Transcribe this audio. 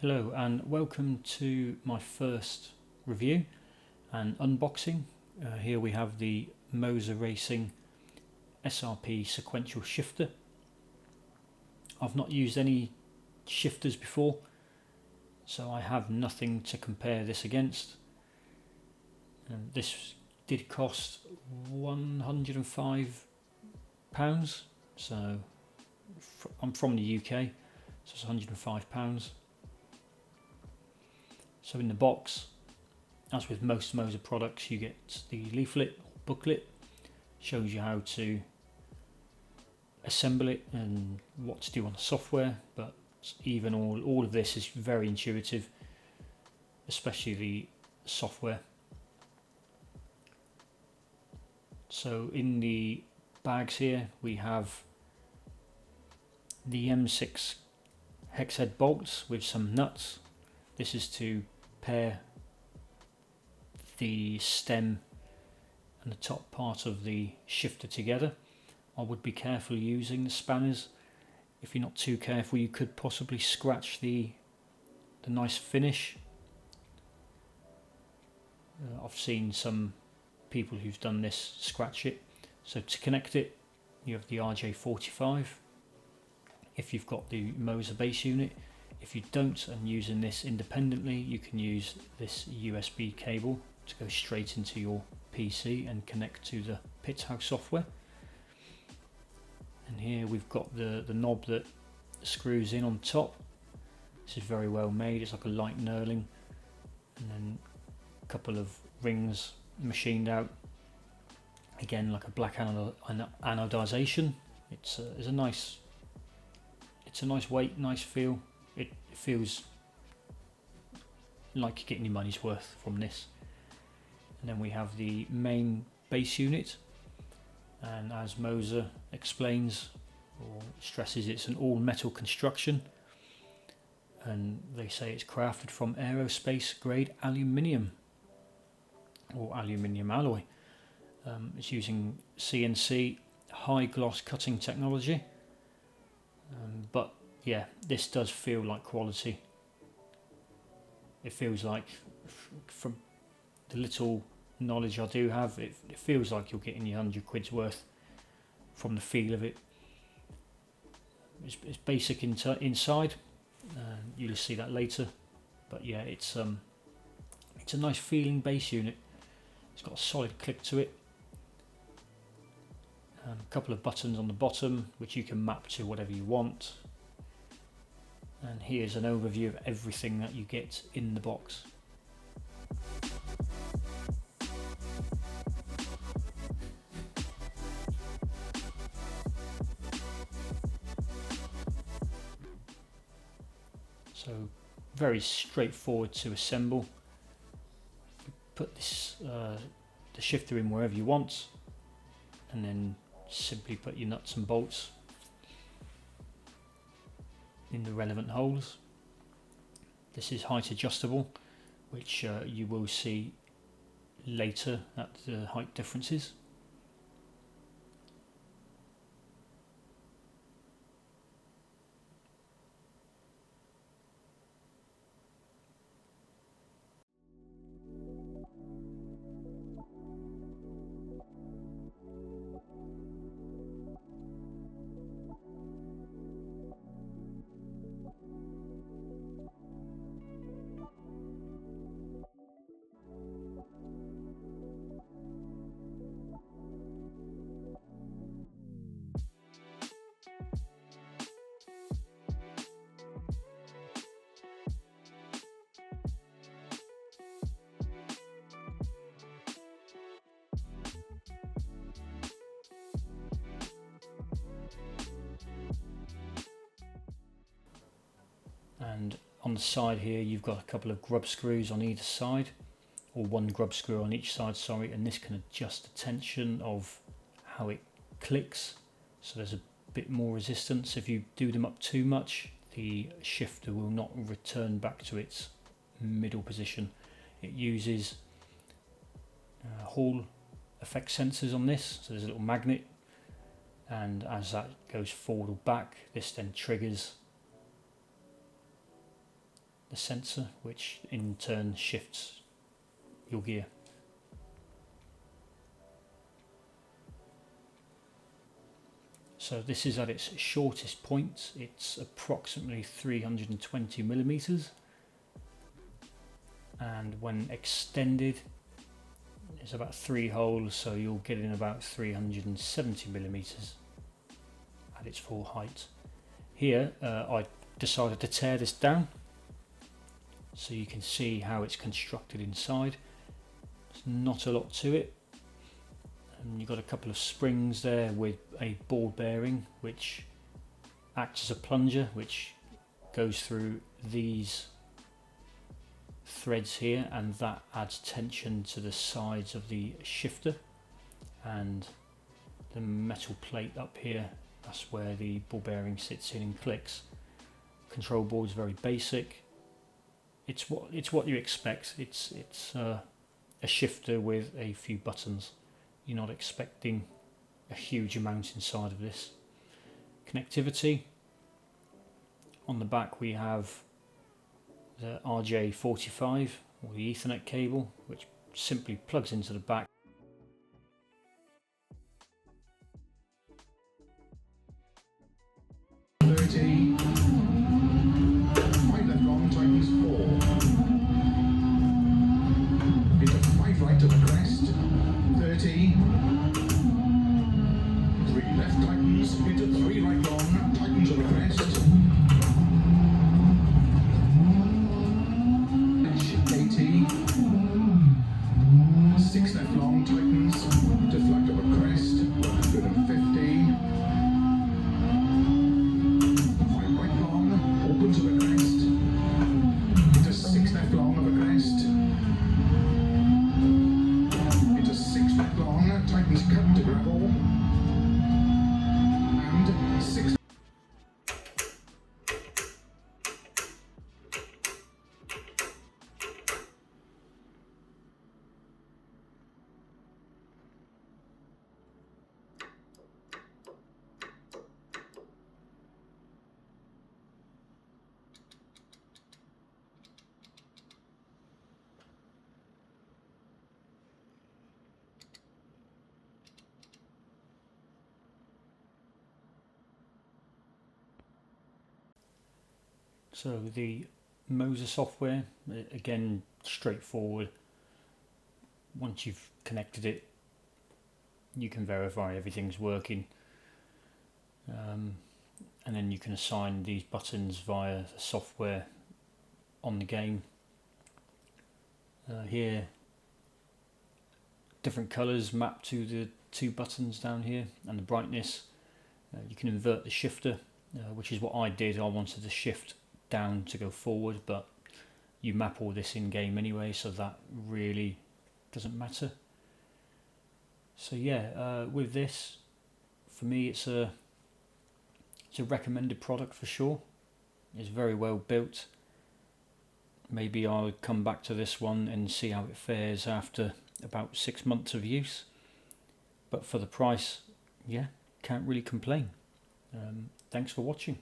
Hello and welcome to my first review and unboxing. Here we have the Moza Racing SRP Sequential shifter. I've not used any shifters before, so I have nothing to compare this against. And this did cost £105, so I'm from the UK, so it's £105. So in the box, as with most Moza products, you get the leaflet or booklet, shows you how to assemble it and what to do on the software, but even all of this is very intuitive, especially the software. So in the bags here we have the M6 hex head bolts with some nuts. This is to pair the stem and the top part of the shifter together. I would be careful using the spanners. If you're not too careful, you could possibly scratch the nice finish. I've seen some people who've done this scratch it. So to connect it, you have the RJ45 if you've got the Moza base unit. If you don't and using this independently, you can use this USB cable to go straight into your PC and connect to the Pedals software. And here we've got the knob that screws in on top. This is very well made. It's like a light knurling, and then a couple of rings machined out. Again, like a black anodization. It's a nice weight, nice feel. It feels like you're getting your money's worth from this. And then we have the main base unit, and as Moza explains or stresses, it's an all metal construction, and they say it's crafted from aerospace grade aluminium or aluminium alloy. It's using CNC high gloss cutting technology, but yeah, this does feel like quality. It feels like, from the little knowledge I do have, it feels like you're getting your £100 worth from the feel of it. It's basic inside, you'll see that later, but yeah, it's a nice feeling base unit. It's got a solid click to it. A couple of buttons on the bottom which you can map to whatever you want. And here's an overview of everything that you get in the box. So very straightforward to assemble. You put this the shifter in wherever you want, and then simply put your nuts and bolts in the relevant holes. This is height adjustable, which you will see later at the height differences. And on the side here you've got a couple of grub screws on either side, or one grub screw on each side, sorry, and this can adjust the tension of how it clicks, so there's a bit more resistance. If you do them up too much, the shifter will not return back to its middle position. It uses Hall effect sensors on this, so there's a little magnet, and as that goes forward or back, this then triggers the sensor, which in turn shifts your gear. So this is at its shortest point. It's approximately 320 millimeters, and when extended it's about 3 holes, so you'll get in about 370 millimeters at its full height. Here I decided to tear this down so you can see how it's constructed inside. There's not a lot to it. You've got a couple of springs there with a ball bearing which acts as a plunger, which goes through these threads here, and that adds tension to the sides of the shifter. And the metal plate up here, that's where the ball bearing sits in and clicks. Control board's very basic. It's what you expect. It's a shifter with a few buttons. You're not expecting a huge amount inside of this. Connectivity. On the back we have the RJ45 or the Ethernet cable, which simply plugs into the back. So the Moza software, again, straightforward. Once you've connected it, you can verify everything's working, and then you can assign these buttons via the software on the game. Here, different colours map to the 2 buttons down here, and the brightness. You can invert the shifter, which is what I did. I wanted to shift down to go forward, but you map all this in game anyway, so that really doesn't matter. So yeah, with this, for me it's a recommended product for sure. It's very well built. Maybe I'll come back to this one and see how it fares after about 6 months of use, but for the price, yeah, can't really complain. Thanks for watching.